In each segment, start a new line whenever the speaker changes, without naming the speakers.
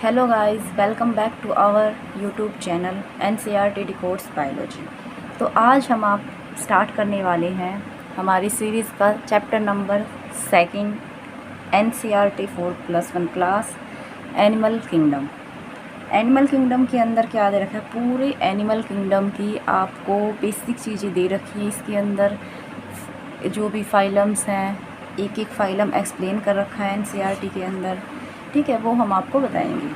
Hello guys, welcome back to our YouTube channel NCERT decodes biology. तो आज हम आप स्टार्ट करने वाले हैं हमारी सीरीज़ का chapter number 2 NCERT 4+1 class animal kingdom. Animal kingdom के अंदर क्या दे रखा है, पूरे एनिमल किंगडम की आपको बेसिक चीज़ें दे रखी है। इसके अंदर जो भी फाइलम्स हैं, एक एक फाइलम एक्सप्लेन कर रखा है NCERT के अंदर, ठीक है, वो हम आपको बताएंगे।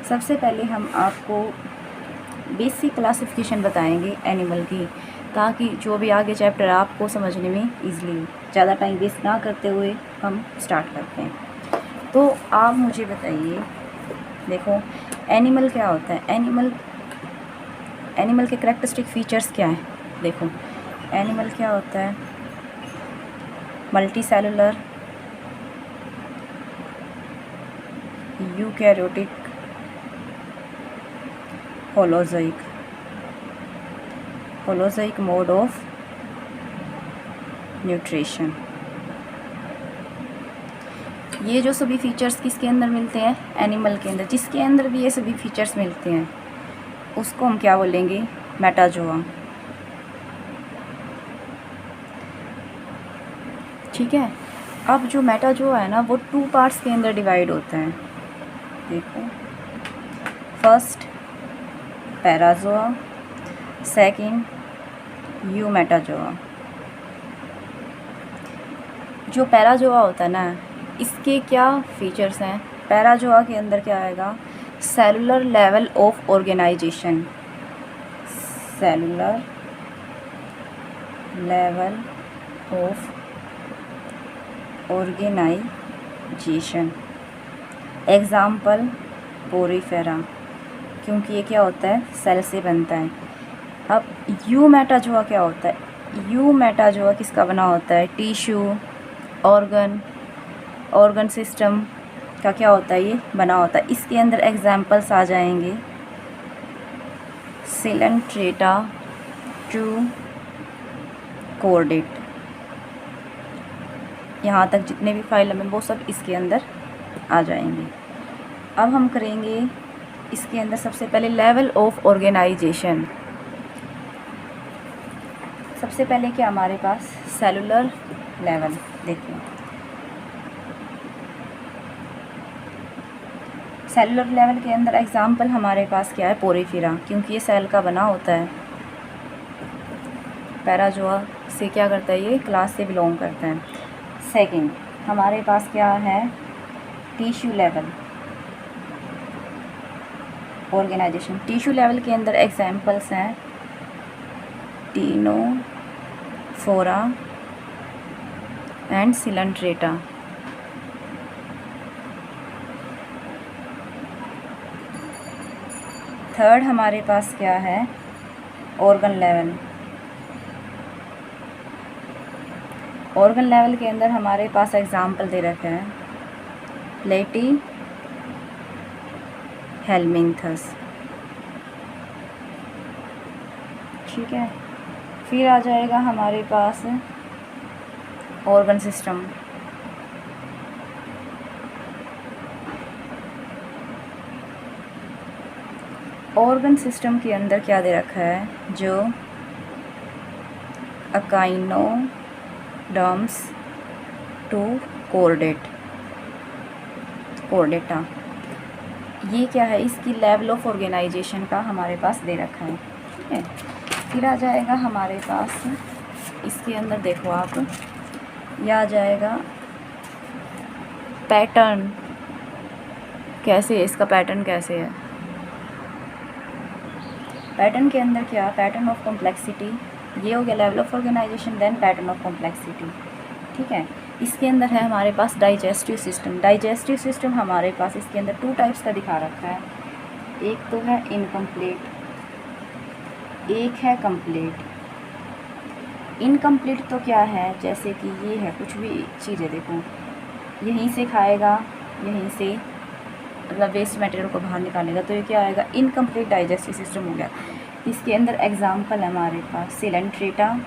सबसे पहले हम आपको बेसिक क्लासिफिकेशन बताएंगे एनिमल की, ताकि जो भी आगे चैप्टर आपको समझने में ईज़िली, ज़्यादा टाइम वेस्ट ना करते हुए हम स्टार्ट करते हैं। तो आप मुझे बताइए, देखो एनिमल क्या होता है। एनिमल के करैक्टरिस्टिक फीचर्स क्या हैं। देखो एनिमल क्या होता है, multicellular, eukaryotic, holozoic mode of nutrition. ये जो सभी फीचर्स किसके अंदर मिलते हैं, एनिमल के अंदर। जिसके अंदर भी ये सभी फीचर्स मिलते हैं उसको हम क्या बोलेंगे, मेटाजोआ। ठीक है। अब जो मेटाजोआ है ना, वो 2 पार्ट्स के अंदर डिवाइड होता है। देखो, फर्स्ट पैराजोआ, सेकंड यूमेटाजोआ। जो पैराजोआ होता है ना, इसके क्या फीचर्स हैं। पैराजोआ के अंदर क्या आएगा, cellular level of organisation, cellular level of organisation. Example Porifera, क्योंकि ये क्या होता है, सेल से बनता है। अब यूमेटाजोआ क्या होता है, यूमेटाजोआ किसका बना होता है, टिश्यू, ऑर्गन सिस्टम का क्या होता है, ये बना होता है। इसके अंदर एग्जाम्पल्स आ जाएंगे सिलेंट्रेटा टू कोर्डेट। यहाँ तक जितने भी फाइलम हैं वो सब इसके अंदर आ जाएंगे। अब हम करेंगे इसके अंदर सबसे पहले लेवल ऑफ ऑर्गेनाइजेशन। सबसे पहले क्या हमारे पास, सेलुलर लेवल। देखिए सेलुलर लेवल के अंदर एग्जाम्पल हमारे पास क्या है, पोरीफेरा, क्योंकि ये सेल का बना होता है। पैराजोआ से क्या करता है, ये क्लास से बिलोंग करता है। सेकंड हमारे पास क्या है, tissue level organisation. Tissue level के अंदर एग्जाम्पल्स हैं टिनोफोरा एंड सिलेंट्रेटा। थर्ड हमारे पास क्या है, ऑर्गन लेवल। ऑर्गन लेवल के अंदर हमारे पास एग्जाम्पल दे रखे हैं प्लेटी हेलमिंथस। ठीक है। फिर आ जाएगा हमारे पास ऑर्गन सिस्टम। ऑर्गन सिस्टम के अंदर क्या दे रखा है, जो अकाइनोडर्म्स टू कोर्डेटा। ये क्या है, इसकी लेवल ऑफ ऑर्गेनाइजेशन का हमारे पास दे रखा है। ठीक है। फिर आ जाएगा हमारे पास इसके अंदर, देखो आप, यह आ जाएगा पैटर्न। कैसे है इसका पैटर्न, कैसे है पैटर्न के अंदर क्या, पैटर्न ऑफ कॉम्प्लेक्सिटी। ये हो गया level of organisation, then pattern of complexity. ठीक है। इसके अंदर है हमारे पास डाइजेस्टिव सिस्टम। डाइजेस्टिव सिस्टम हमारे पास इसके अंदर 2 टाइप्स का दिखा रखा है। एक तो है इनकम्प्लीट, एक है कंप्लीट। इनकम्प्लीट तो क्या है, जैसे कि ये है, कुछ भी चीज़ें देखो, यहीं से खाएगा, यहीं से मतलब वेस्ट मटेरियल को बाहर निकालेगा, तो ये क्या आएगा, इनकम्प्लीट डाइजेस्टिव सिस्टम हो गया। इसके अंदर एग्जाम्पल है हमारे पास सिलेंट्रेटा,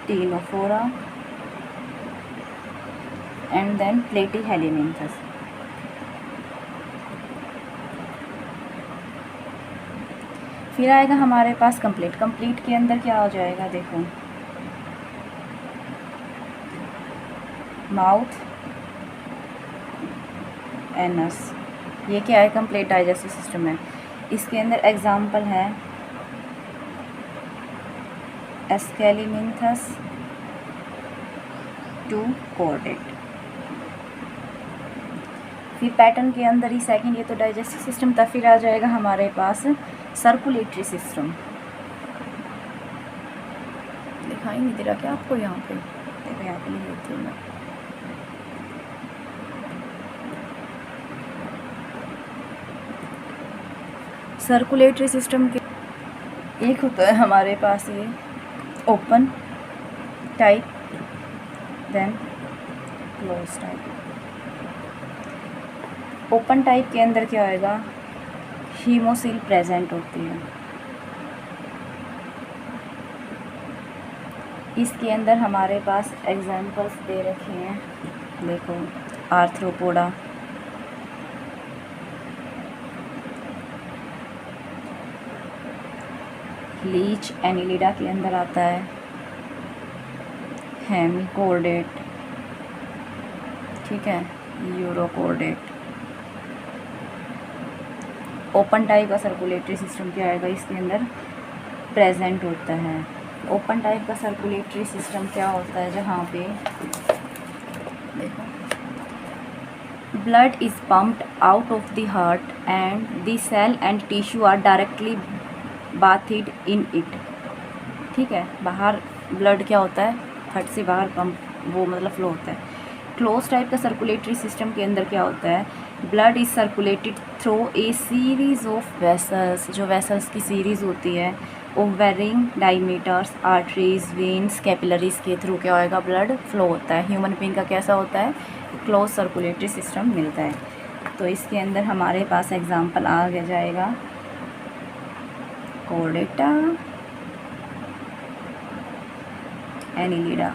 टिनोफोरा एंड देन प्लेटी हेलिमिंथस। फिर आएगा हमारे पास कंप्लीट। कंप्लीट के अंदर क्या हो जाएगा, देखो माउथ, एनस, ये क्या है, कंप्लीट डाइजेस्टिव सिस्टम है। इसके अंदर एग्जाम्पल है एस्केलिमिंथस टू कॉर्डेट। फिर पैटर्न के अंदर ही सेकंड, ये तो डाइजेस्टिव सिस्टम था। फिर आ जाएगा हमारे पास सर्कुलेटरी सिस्टम। दिखाई नहीं दे रहा क्या आपको, यहाँ पे देखो, यहाँ पे नहीं देती हूँ मैं। सर्कुलेटरी सिस्टम के एक होता है हमारे पास ये open type, then close type. Open type के अंदर क्या आएगा, हीमोसिल प्रेजेंट होती है। इसके अंदर हमारे पास एग्जाम्पल्स दे रखे हैं, देखो आर्थ्रोपोडा, लीच एनिलिडा के अंदर आता है, हेमिकोर्डेट, ठीक है, यूरोकोर्डेट। ओपन टाइप का सर्कुलेटरी सिस्टम क्या आएगा, इसके अंदर प्रेजेंट होता है। ओपन टाइप का सर्कुलेटरी सिस्टम क्या होता है, जहाँ पे देखो blood is pumped out of the heart and the cell and tissue are directly bathed in it, ठीक है। बाहर ब्लड क्या होता है, हार्ट से बाहर पंप, वो मतलब फ्लो होता है। क्लोज टाइप का सर्कुलेटरी सिस्टम के अंदर क्या होता है, blood is circulated through a series of vessels, जो वेसल्स की सीरीज़ होती है, of varying diameters, arteries, veins, capillaries के थ्रू क्या होएगा, ब्लड फ्लो होता है। ह्यूमन बीइंग का कैसा होता है, क्लोज सर्कुलेटरी सिस्टम मिलता है। तो इसके अंदर हमारे पास एग्जाम्पल आ गया जाएगा कोर्डेटा, एनिलिडा।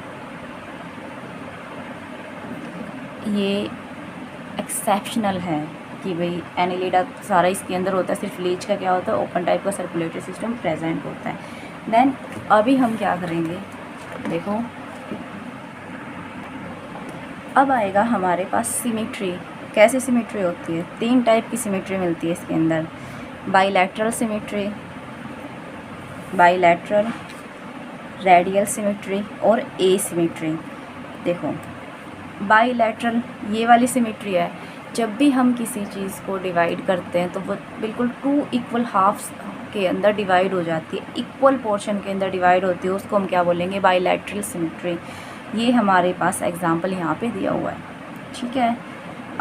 ये एक्सेप्शनल है कि भाई एनिलिडा सारा इसके अंदर होता है, सिर्फ लीच का क्या होता है, ओपन टाइप का सर्कुलेटरी सिस्टम प्रेजेंट होता है। देन अभी हम क्या करेंगे, देखो अब आएगा हमारे पास सिमेट्री। कैसे सिमेट्री होती है, तीन टाइप की सिमेट्री मिलती है इसके अंदर, bilateral symmetry, bilateral, radial symmetry और एसिमेट्री। देखो बाइलैटरल ये वाली सिमेट्री है, जब भी हम किसी चीज़ को डिवाइड करते हैं तो वो बिल्कुल टू इक्वल हाफ्स के अंदर डिवाइड हो जाती है, इक्वल पोर्शन के अंदर डिवाइड होती है, उसको हम क्या बोलेंगे, बाइलैटरल सिमेट्री। ये हमारे पास एग्जांपल यहाँ पे दिया हुआ है, ठीक है।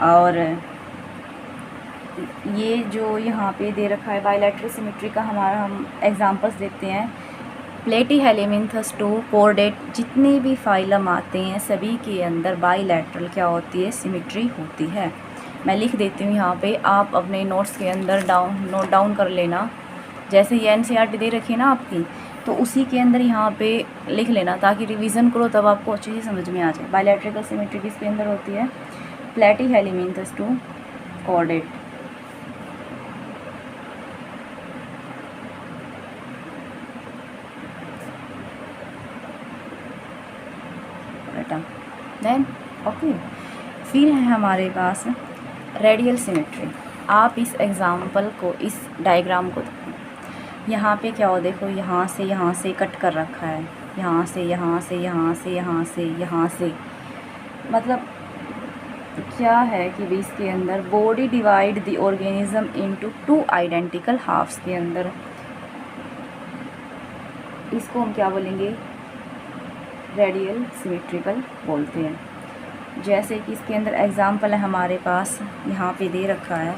और ये जो यहाँ पे दे रखा है बाइलैटरल सिमेट्री का, हमारा हम एग्जांपल्स देते हैं प्लेटीहेलमिन्थस टू कॉर्डेट। जितने भी फाइलम आते हैं सभी के अंदर बाइलैटरल क्या होती है, सिमेट्री होती है। मैं लिख देती हूँ यहाँ पे, आप अपने नोट्स के अंदर नोट डाउन कर लेना। जैसे ये एनसीईआरटी दे रखी है ना आपकी, तो उसी के अंदर यहाँ पे लिख लेना, ताकि रिवीजन करो तब आपको अच्छी से समझ में आ जाए। बाइलैटरल सिमेट्री किसके अंदर होती है, प्लेटीहेलमिन्थस टू कॉर्डेट। देन ओके, फिर है हमारे पास रेडियल सिमेट्री। आप इस एग्जाम्पल को, इस डायग्राम को यहाँ पे क्या हो, देखो यहाँ से कट कर रखा है, यहाँ से यहाँ से यहाँ से यहाँ से यहाँ से, मतलब क्या है कि भी इसके अंदर body divide the organism into two identical halves के अंदर, इसको हम क्या बोलेंगे, रेडियल सिमेट्रिकल बोलते हैं। जैसे कि इसके अंदर एग्जाम्पल है हमारे पास, यहाँ पे दे रखा है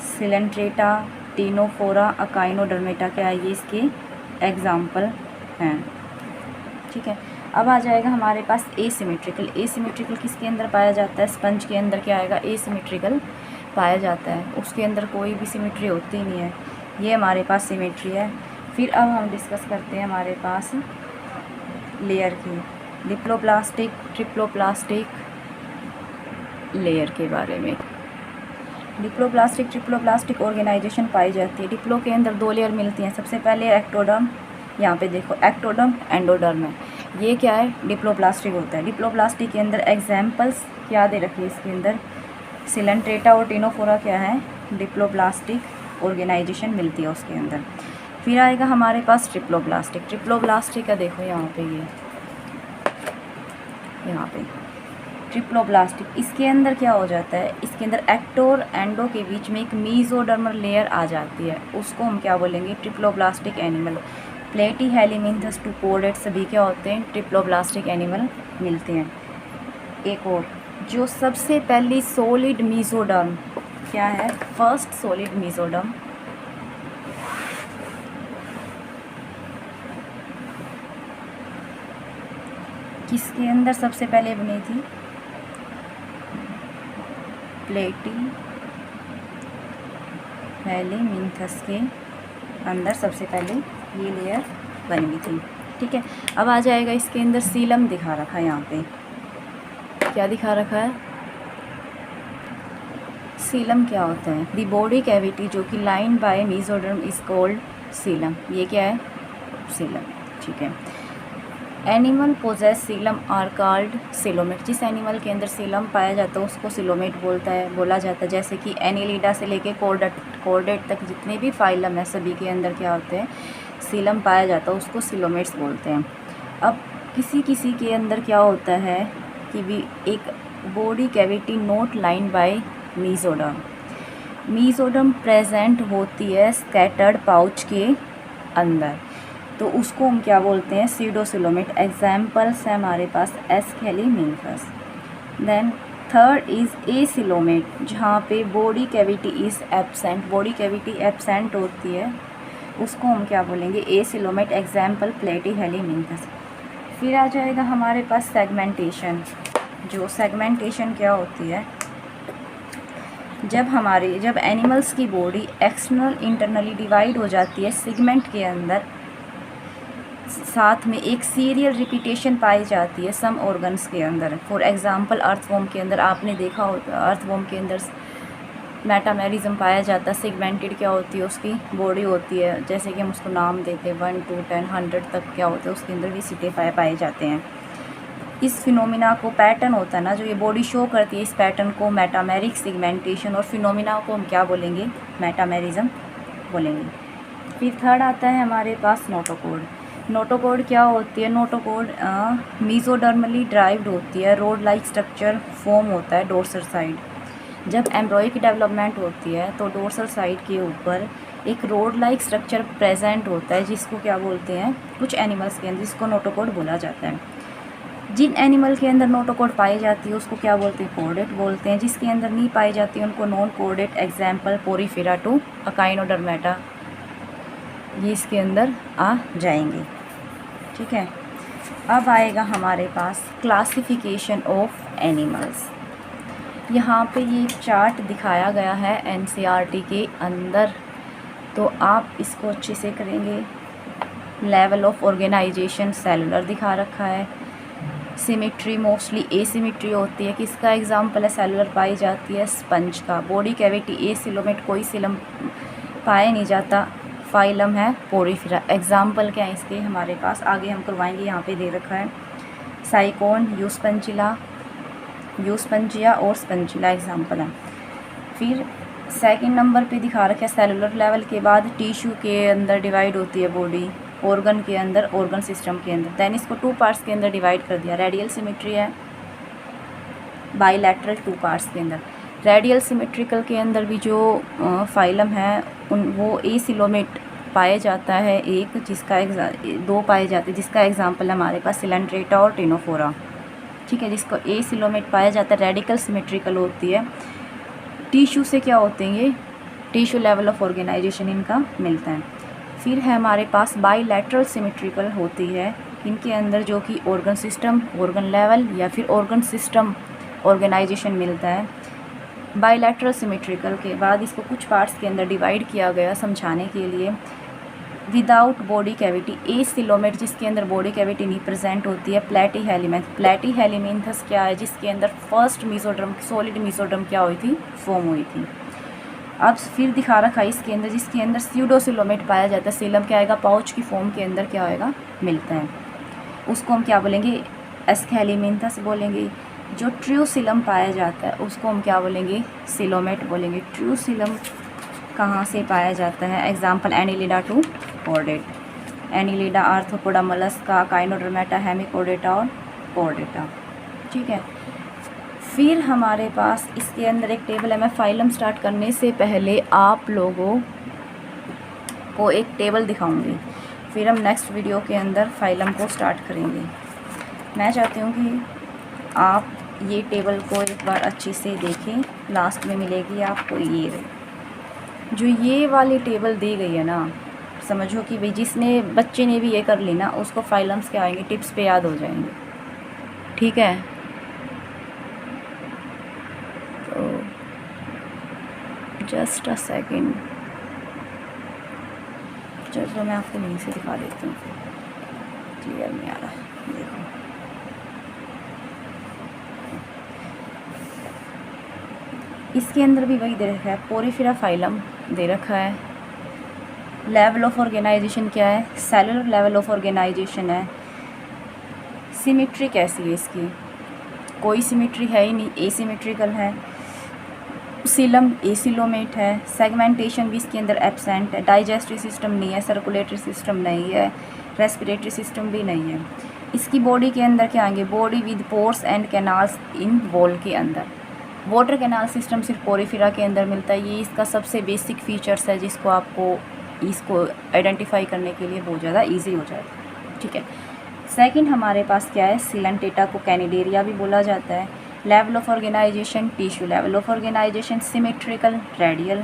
सिलेंट्रेटा, टीनोफोरा, अकाइनोडर्मेटा, क्या है ये इसके एग्जाम्पल हैं, ठीक है। अब आ जाएगा हमारे पास एसिमेट्रिकल। एसिमेट्रिकल किसके अंदर पाया जाता है, स्पंज के अंदर क्या आएगा, एसिमेट्रिकल पाया जाता है, उसके अंदर कोई भी सिमेट्री होती नहीं है। ये हमारे पास सिमेट्री है। फिर अब हम डिस्कस करते हैं हमारे पास लेयर की, डिप्लोप्लास्टिक, ट्रिप्लोप्लास्टिक लेयर के बारे में। डिप्लोप्लास्टिक ट्रिप्लोप्लास्टिक ऑर्गेनाइजेशन पाई जाती है। डिप्लो के अंदर 2 लेयर मिलती हैं। सबसे पहले एक्टोडर्म, यहाँ पे देखो एक्टोडर्म एंडोडर्म है, ये क्या है, डिप्लोप्लास्टिक होता है। डिप्लोप्लास्टिक के अंदर एग्जाम्पल्स क्या दे रखी है, इसके अंदर सिलेंट्रेटा और टिनोफोरा क्या है, डिप्लोप्लास्टिक ऑर्गेनाइजेशन मिलती है उसके अंदर। फिर आएगा हमारे पास ट्रिप्लोप्लास्टिक। ट्रिप्लोप्लास्टिक का देखो यहाँ पे, ये यहाँ पे ट्रिप्लोप्लास्टिक, इसके अंदर क्या हो जाता है, इसके अंदर एक्टो और एंडो के बीच में एक मीजोडर्मल लेयर आ जाती है, उसको हम क्या बोलेंगे, ट्रिप्लोप्लास्टिक एनिमल। प्लेटी हेलीमिंथस टू कोडेट सभी क्या होते हैं, ट्रिप्लोप्लास्टिक एनिमल मिलते हैं। एक और जो सबसे पहली सॉलिड मीजोडर्म क्या है, फर्स्ट सॉलिड मीजोडर्म किसके अंदर सबसे पहले बनी थी, प्लेटी हेलीमिंथस के अंदर सबसे पहले ये लेयर बनी थी। ठीक है, अब आ जाएगा इसके अंदर सीलम दिखा रखा है, यहाँ पे क्या दिखा रखा है, सीलम क्या होता है, दी बॉडी कैविटी जो कि line by mesoderm is called coelom, ये क्या है, सीलम। ठीक है, animal possess coelom are called coelomate, जिस एनिमल के अंदर सीलम पाया जाता है उसको सिलोमेट बोला जाता है। जैसे कि एनिलिडा से लेके कॉर्डेट तक जितने भी फाइलम है सभी के अंदर क्या होते हैं, सीलम पाया जाता है, उसको सिलोमेट्स बोलते हैं। अब किसी किसी के अंदर क्या होता है कि भी एक body cavity not line by mesoderm, mesoderm present होती है स्कैटर्ड पाउच के अंदर, तो उसको हम क्या बोलते हैं, सीडोसिलोमेट। एग्जाम्पल्स है हमारे पास एस्केलीमिंथस। देन थर्ड इज़ एसिलोमेट, जहाँ पे body cavity is absent, body cavity absent होती है, उसको हम क्या बोलेंगे, एसिलोमेट। एग्जाम्पल प्लेटी हेलीमिंथस। फिर आ जाएगा हमारे पास सेगमेंटेशन। जो सेगमेंटेशन क्या होती है, जब एनिमल्स की बॉडी एक्सटर्नल इंटरनली डिवाइड हो जाती है सेगमेंट के अंदर, साथ में एक सीरियल रिपीटेशन पाई जाती है सम ऑर्गन्स के अंदर। फॉर एग्जांपल अर्थवॉर्म के अंदर आपने देखा होगा, अर्थवॉर्म के अंदर मेटामेरिज्म पाया जाता है। सेगमेंटेड क्या होती है, उसकी बॉडी होती है, जैसे कि हम उसको नाम देते हैं 1 to 10 100 तक क्या होता है, उसके अंदर भी सीटे पाए जाते हैं। इस फिनोमिना को पैटर्न होता है ना, जो ये बॉडी शो करती है, इस पैटर्न को मेटामेरिक सेगमेंटेशन, और फिनोमिना को हम क्या बोलेंगे, मेटामेरिज्म बोलेंगे। फिर थर्ड आता है हमारे पास नोटोकोड। नोटोकोड क्या होती है, नोटोकोड मीजोडर्मली ड्राइव्ड होती है, रोड लाइक स्ट्रक्चर फॉर्म होता है डोर्सल साइड। जब एम्ब्रॉय की डेवलपमेंट होती है तो डोर्सल साइड के ऊपर एक रोड लाइक स्ट्रक्चर प्रेजेंट होता है, जिसको क्या बोलते हैं, कुछ एनिमल्स के अंदर, जिसको नोटोकोड बोला जाता है। जिन एनिमल के अंदर नोटोकोड पाई जाती है उसको क्या बोलते हैं, कोडेट बोलते हैं। जिसके अंदर नहीं पाई जाती है उनको नॉन कोडेट। एग्जाम्पल पोरीफेरा टू अकाइनोडर्मेटा, ये इसके अंदर आ जाएंगे। ठीक है, अब आएगा हमारे पास क्लासिफिकेशन ऑफ एनिमल्स। यहाँ पे ये चार्ट दिखाया गया है एनसीईआरटी के अंदर, तो आप इसको अच्छे से करेंगे। लेवल ऑफ ऑर्गेनाइजेशन सेलुलर दिखा रखा है। सिमेट्री मोस्टली एसिमेट्री होती है, किसका एग्जाम्पल है, सेलुलर पाई जाती है स्पंज का। बॉडी कैविटी एसिलोमेट, कोई सिलम पाया नहीं जाता। फाइलम है पोरीफेरा। एग्जाम्पल क्या है इसके हमारे पास, आगे हम करवाएंगे, यहाँ पे दे रखा है साइकोन, यूस्पंजिया और स्पंजिला एग्जाम्पल है। फिर सेकंड नंबर पे दिखा रखा है सेलुलर लेवल के बाद टिश्यू के अंदर डिवाइड होती है बॉडी, ऑर्गन के अंदर, ऑर्गन सिस्टम के अंदर। दैन इसको 2 पार्ट्स के अंदर डिवाइड कर दिया। रेडियल सिमेट्री है, बाईलैटरल 2 पार्ट्स के अंदर। रेडियल सिमेट्रिकल के अंदर भी जो फाइलम है वो एसिलोमेट पाए जाता है एक, जिसका 2 पाए जाते हैं, जिसका एग्जाम्पल है हमारे पास सिलेंट्रेटा और टिनोफोरा। ठीक है, जिसको एसिलोमेट पाया जाता है। रेडिकल सिमेट्रिकल होती है, टिश्यू से क्या होते हैं, ये टिश्यू लेवल ऑफ ऑर्गेनाइजेशन इनका मिलता है। फिर है हमारे पास बाईलैटरल सिमेट्रिकल होती है, इनके अंदर जो कि ऑर्गन सिस्टम, ऑर्गन लेवल या फिर ऑर्गन सिस्टम ऑर्गेनाइजेशन मिलता है। बाईलैटरल सिमेट्रिकल के बाद इसको कुछ पार्ट्स के अंदर डिवाइड किया गया समझाने के लिए। विदाउट बॉडी कैविटी एसिलोमेट, जिसके अंदर बॉडी कैविटी नहीं प्रेजेंट होती है। प्लेटी हेलीमिंथस क्या है, जिसके अंदर फर्स्ट मीजोडर्म, सॉलिड मीजोडर्म क्या हुई थी, फॉर्म हुई थी। अब फिर दिखा रखा है इसके अंदर, जिसके अंदर स्यूडोसिलोमेट पाया जाता है। सीलम क्या आएगा, पाउच की फॉर्म के अंदर क्या होएगा, मिलता है। उसको हम क्या बोलेंगे, एस्केलिमिंथस बोलेंगे। जो ट्रू सीलम पाया जाता है उसको हम क्या बोलेंगे, सिलोमेट बोलेंगे। ट्रू सीलम कहाँ से पाया जाता है, example Annelida to chordate, Annelida, Arthropoda, Mollusca, Echinodermata, Hemichordata और कॉर्डेटा। ठीक है, फिर हमारे पास इसके अंदर एक टेबल है। मैं फाइलम स्टार्ट करने से पहले आप लोगों को एक टेबल दिखाऊंगी, फिर हम नेक्स्ट वीडियो के अंदर फाइलम को स्टार्ट करेंगे। मैं चाहती हूँ कि आप ये टेबल को एक बार अच्छे से देखें, लास्ट में मिलेगी आपको ये जो ये वाली टेबल दी गई है ना, समझो कि भाई जिसने बच्चे ने भी ये कर ली ना, उसको फाइलम्स क्या आएंगे, टिप्स पे याद हो जाएंगे। ठीक है, तो जस्ट अ सेकेंड, चलो मैं आपको यहीं से दिखा देती हूँ, क्लियर नहीं आ रहा। देखो इसके अंदर भी वही दे रखा है, पोरिफेरा फाइलम दे रखा है। लेवल ऑफ ऑर्गेनाइजेशन क्या है, सेलुलर लेवल ऑफ ऑर्गेनाइजेशन है। सिमेट्री कैसी है इसकी, कोई सिमेट्री है ही नहीं, एसिमेट्रिकल है। सीलम एसिलोमेट है। सेगमेंटेशन भी इसके अंदर एब्सेंट है। डाइजेस्टिव सिस्टम नहीं है, सर्कुलेटरी सिस्टम नहीं है, रेस्पिरेटरी सिस्टम भी नहीं है। इसकी बॉडी के अंदर क्या आएंगे, body with pores and canals in wall के अंदर। वाटर कैनाल सिस्टम सिर्फ पोरिफेरा के अंदर मिलता है। ये इसका सबसे बेसिक फीचर्स है, जिसको आपको इसको आइडेंटिफाई करने के लिए बहुत ज़्यादा ईजी हो जाता है। ठीक है, सेकंड हमारे पास क्या है, सिलेंटेटा को कैनिडेरिया भी बोला जाता है। Level of organisation, tissue level of organisation symmetrical radial.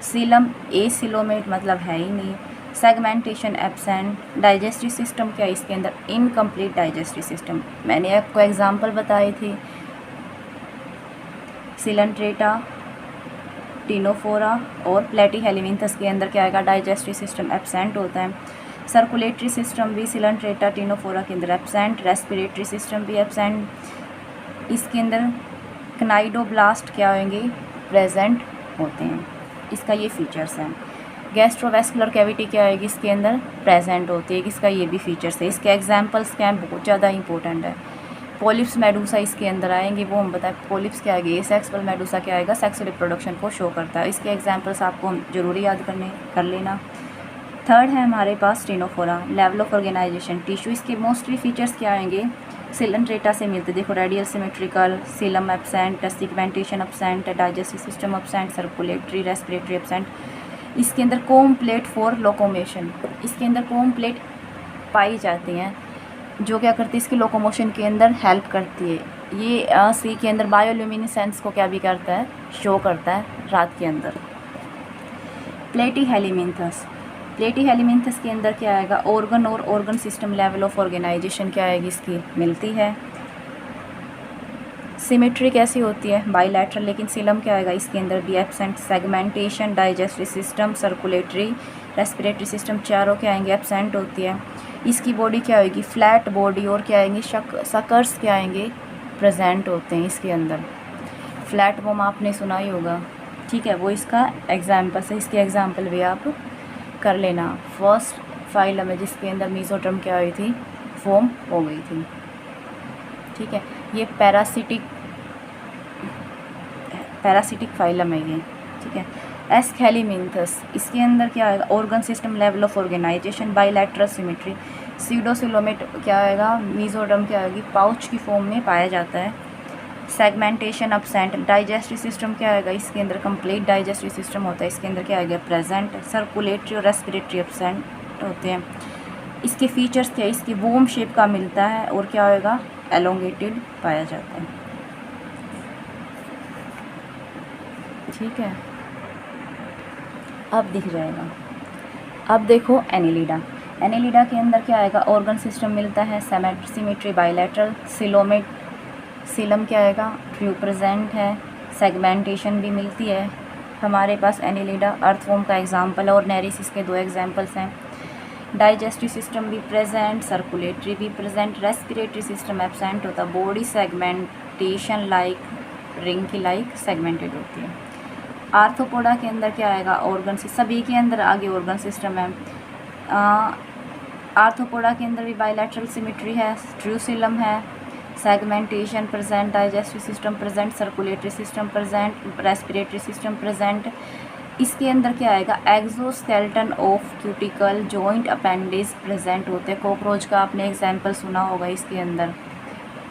Coelom acoelomate मतलब है ही नहीं। Segmentation absent. डाइजेस्टिव सिस्टम क्या है इसके अंदर, इनकम्प्लीट डाइजेस्टिव सिस्टम। मैंने आपको एग्जांपल बताए थे, सिलेंट्रेटा, टिनोफोरा और प्लेटीहेलिमिंथस के अंदर क्या आएगा, डाइजेस्टिव सिस्टम एब्सेंट होता है। सर्कुलेटरी सिस्टम भी सिलेंट्रेटा, टिनोफोरा के अंदर एब्सेंट। रेस्पिरेटरी सिस्टम भी एब्सेंट। इसके अंदर क्नाइडोब्लास्ट क्या होंगे, प्रेजेंट होते हैं। इसका ये फीचर्स हैं। गैस्ट्रोवेस्कुलर कैविटी क्या आएगी, इसके अंदर प्रेजेंट होती है। इसका ये भी फीचर्स है। इसके एग्जांपल्स क्या हैं, बहुत ज़्यादा इंपॉर्टेंट है। पॉलिप्स मेडूसा इसके अंदर आएंगे, वो हम बताएं। पॉलिप्स क्या आएगी, सेक्सुअल मेडूसा क्या आएगा, सेक्सुअल रिप्रोडक्शन को शो करता है। इसके एग्जांपल्स आपको जरूरी याद कर लेना। थर्ड है हमारे पास ctenophora, level of organisation, tissue. इसके मोस्टली फीचर्स क्या आएंगे, सिलेंट्रेटा से मिलते, देखो radial symmetrical, coelom absent, segmentation absent, digestive system absent, circulatory respiratory absent. इसके अंदर कोम प्लेट फॉर लोकोमोशन, इसके अंदर कोम प्लेट पाई जाती हैं, जो क्या करती है, इसकी लोकोमोशन के अंदर हेल्प करती है। ये सी के अंदर बायोल्यूमिनेसेंस को क्या भी करता है, शो करता है रात के अंदर। प्लेटीहेलिमिंथस, प्लेटीहेलिमिंथस के अंदर क्या आएगा, ऑर्गन और organ system level of organisation क्या आएगी, इसकी मिलती है। सिमेट्री कैसी होती है, बाइलैटरल, लेकिन सीलम क्या आएगा, इसके अंदर भी absent. Segmentation, digestive system, circulatory, respiratory system चारों क्या आएंगे, एब्सेंट होती है। इसकी बॉडी क्या होगी, फ्लैट बॉडी, और क्या आएंगे, सकर्स क्या आएंगे, प्रेजेंट होते हैं इसके अंदर। फ्लैट बॉम आपने सुना ही होगा, ठीक है, वो इसका एग्जाम्पल है। इसके एग्जाम्पल भी आप कर लेना। फर्स्ट फाइलम है जिसके अंदर मीजोट्रम क्या हुई थी, फॉर्म हो गई थी। ठीक है, ये पैरासिटिक फाइलम है ये। ठीक है, एस्केलिमिंथस, इसके अंदर क्या आएगा, organ system level of organisation, bilateral symmetry. Pseudocoelomate क्या आएगा, मीजोड्रम क्या आएगी, पाउच की फॉर्म में पाया जाता है। Segmentation absent. डाइजेस्टिव सिस्टम क्या आएगा, इसके अंदर कंप्लीट डाइजेस्टिव सिस्टम होता है, इसके अंदर क्या आएगा, प्रेजेंट। सर्कुलेटरी और रेस्पिरेटरी एब्सेंट होते हैं। इसके फीचर्स क्या है, इसकी वोम शेप का मिलता है, और क्या होएगा, एलोंगेटेड पाया जाता है। ठीक है, अब दिख जाएगा। अब देखो एनिलिडा, एनिलिडा के अंदर क्या आएगा, ऑर्गन सिस्टम मिलता है, सिमेट्री बाइलैटरल। सिलोमेट, सीलम क्या आएगा, ट्रू प्रेजेंट है। सेगमेंटेशन भी मिलती है हमारे पास। एनिलिडा अर्थवॉर्म का एग्जाम्पल है, और नेरिस इसके दो एग्जाम्पल्स हैं। डाइजेस्टिव सिस्टम भी प्रेजेंट, सर्कुलेटरी भी प्रेजेंट, रेस्पिरेटरी सिस्टम एब्सेंट होता। बॉडी सेगमेंटेशन लाइक रिंग की लाइक सेगमेंटेड होती है। आर्थ्रोपोडा के अंदर क्या आएगा, ऑर्गन सिस्टम, सभी के अंदर आगे ऑर्गन सिस्टम है। आर्थ्रोपोडा के अंदर भी बायलैटरल सिमेट्री है, ट्रूसिलम है, segmentation present, digestive system present, circulatory system present, respiratory system present. इसके अंदर क्या आएगा, exoskeleton of cuticle joint appendages present होते हैं। कॉकरोच का आपने एग्जाम्पल सुना होगा। इसके अंदर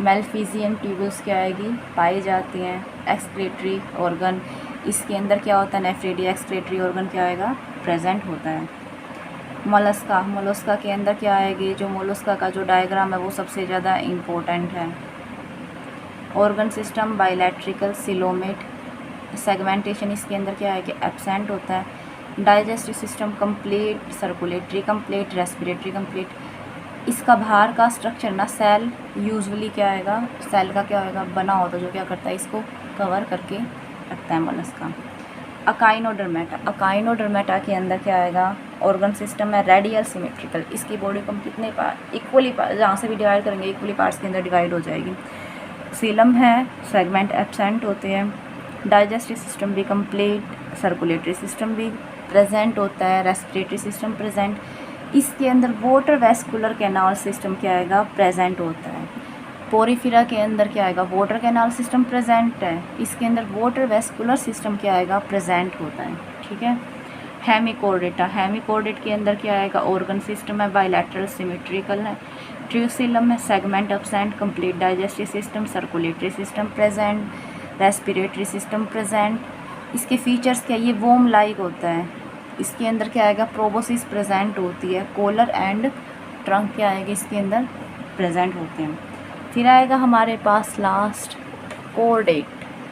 मेलफिजियन ट्यूब्यूल्स क्या आएगी, पाई जाती हैं। एक्सक्रीटरी ऑर्गन, इसके अंदर क्या होता है, नेफ्रेटिया एक्सक्रीटरी ऑर्गन क्या आएगा, प्रेजेंट होता है। मोलस्का, मोलस्का के अंदर क्या आएगी, जो मोलस्का का जो डायग्राम है वो सबसे ज़्यादा इम्पोर्टेंट है। ऑर्गन सिस्टम बायलैट्रिकल सिलोमेट, सेगमेंटेशन इसके अंदर क्या है कि एब्सेंट होता है। Digestive system complete, circulatory complete, respiratory complete. इसका बाहर का स्ट्रक्चर ना सेल यूजुअली क्या आएगा, सेल का क्या होगा, बना होता है, जो क्या करता है इसको कवर करके रखता है मोलस्का। अकाइनोडर्मेटा, अकाइनोडर्मेटा के अंदर क्या आएगा, ऑर्गन सिस्टम है रेडियल सिमेट्रिकल। इसकी बॉडी को हम कितने पार्ट, इक्वली पार्ट, जहाँ से भी डिवाइड करेंगे इक्वली पार्ट्स के अंदर डिवाइड हो जाएगी। सीलम है, सेगमेंट एब्सेंट होते हैं। डाइजेस्टिव सिस्टम भी कंप्लीट, सर्कुलेटरी सिस्टम भी प्रेजेंट होता है, रेस्पिरेटरी सिस्टम प्रेजेंट। इसके अंदर वाटर वेस्कुलर कैनाल सिस्टम क्या आएगा, प्रेजेंट होता है। पोरीफिरा के अंदर क्या आएगा, वाटर कैनाल सिस्टम प्रेजेंट है। इसके अंदर वाटर वेस्कुलर सिस्टम क्या आएगा, प्रेजेंट होता है। ठीक है। हेमिकोर्डेटा, हेमिकोर्डेट के अंदर क्या आएगा, ऑर्गन सिस्टम है, बायलैटरल सिमेट्रिकल है। ट्रूसिलम है, segment absent, complete digestive system, circulatory system present, respiratory system present. इसके फीचर्स क्या, ये वोम लाइक होता है। इसके अंदर क्या आएगा, प्रोबोसिस प्रेजेंट होती है। कॉलर एंड ट्रंक क्या आएगा, इसके अंदर प्रेजेंट होते हैं। फिर आएगा हमारे पास लास्ट कोर्डेट,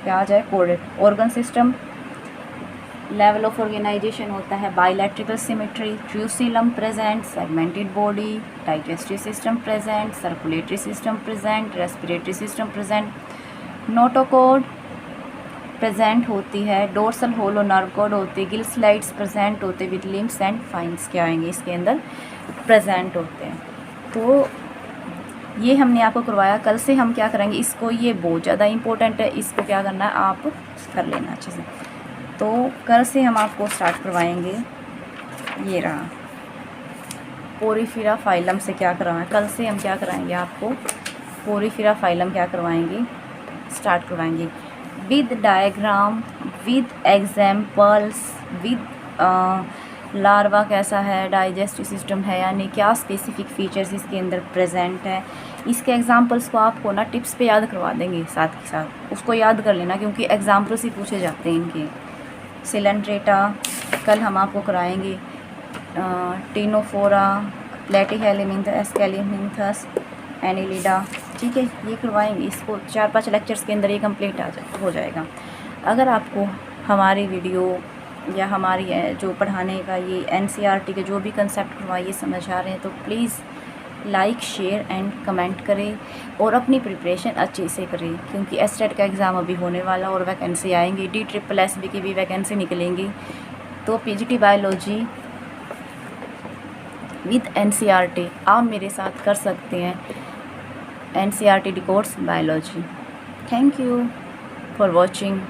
क्या आ जाए, chordate. Organ system, level of organisation होता है bilateral symmetry, true coelom present, segmented body, digestive system present, circulatory system present, respiratory system present. Notochord present होती है, डोर्सल होलो नर्व कोड होती है, गिल स्लाइड्स प्रेजेंट होते हैं विद लिम्स एंड फाइन्स क्या आएंगे, इसके अंदर प्रेजेंट होते हैं। तो ये हमने आपको करवाया। कल से हम क्या करेंगे इसको, ये बहुत ज़्यादा इम्पोर्टेंट है, इसको क्या करना है आप कर लेना अच्छे से। तो कल से हम आपको स्टार्ट करवाएंगे, ये रहा पोरीफिरा फाइलम से क्या करवाएं। कल से हम क्या कराएंगे आपको, पोरीफिरा फाइलम क्या करवाएंगे, स्टार्ट करवाएंगे with diagram, with examples, with larva कैसा है, डाइजेस्टिव सिस्टम है, यानी क्या स्पेसिफिक फीचर्स इसके अंदर प्रेजेंट है। इसके एग्जांपल्स को आपको ना टिप्स पे याद करवा देंगे, साथ के साथ उसको याद कर लेना, क्योंकि एग्जांपल्स ही पूछे जाते हैं इनके। सिलेंड्रेटा कल हम आपको कराएंगे, टीनोफोरा, प्लेटीहेलिमिंथस, एस्केलिमिंथस, एनिलिडा। ठीक है, ये करवाएंगे, इसको 4-5 लेक्चर्स के अंदर ये कंप्लीट हो जाएगा। अगर आपको हमारी वीडियो या हमारी जो पढ़ाने का ये NCERT के जो भी कंसेप्ट करवाइए समझ आ रहे हैं, तो please like, share and comment करें और अपनी प्रिपरेशन अच्छे से करें, क्योंकि STET का एग्ज़ाम अभी होने वाला और वैकेंसी आएंगी, DSSS की भी वैकेंसी निकलेंगी। तो PGT बायोलॉजी विद NCERT आप मेरे साथ कर सकते हैं, NCERT decodes biology. Thank you for watching.